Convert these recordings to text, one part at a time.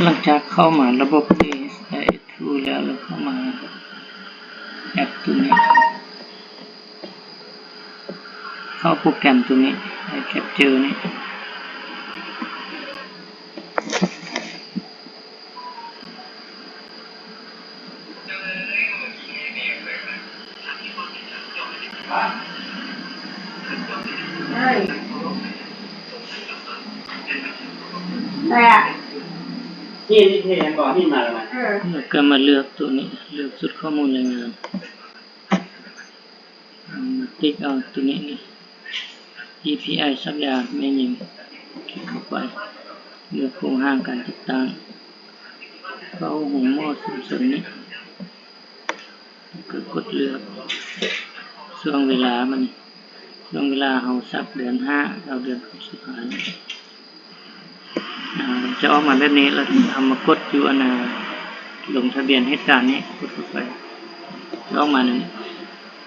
หลังจากเข้ามาระบบ ASI2 แล้วเราเข้ามาแอปตัวนี้เข้าโปรแกรมตัวนี้ iCapture นี่ที่เห็นบอกที่มาแล้วมั้ยแล้วก็มาเลือกตัวนี้เลือกสุดข้อมูลรายงานมาติ๊กเอาตัวนี้นี่ API สักอย่างไม่ยิงคลิกเข้าไปเลือกโครงห้างการติดตั้งเข้าหัวหม้อส่วนนี้ก็กดเลือกช่วงเวลามันช่วงเวลาเอาสักเดือน5เอาเดือนสุดท้ายจะออกมาแบบนี้แล้วทำมากดอยู่ลงทะเบียนเหตุการณ์นี้กดเข้าไปจะออกมาเนี่ย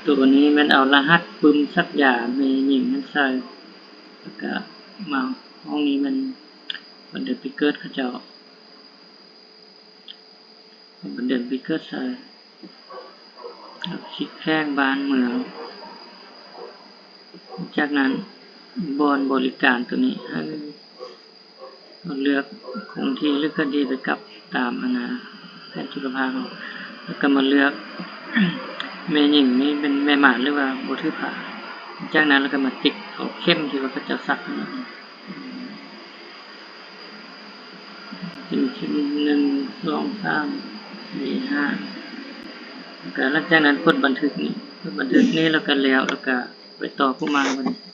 ตัวนี้มันเอารหัสปึ้มสักอย่างมีหญิงมันใส่แล้วก็มาห้องนี้มันเดินไปเกิดเขาเจ้ามันเดินไปเกิดใส่คิดแข้งบ้านเมืองจากนั้นบริการตัวนี้ให้เลือกคงที่หรือคดีไปกับตามแผนจุลภาคแล้วก็มาเลือกแม่หญิงนี่เป็นแม่หมาหรือว่าบ่ถือผ้าจากนั้นแล้วก็มาติ๊กเอาเข้มที่ว่าเขาจะสักเข้ม1 2 3 4 5แล้วก็หลังจากนั้นกดบันทึกนี้แล้วก็แล้วก็ไปต่อผู้มาบัดนี้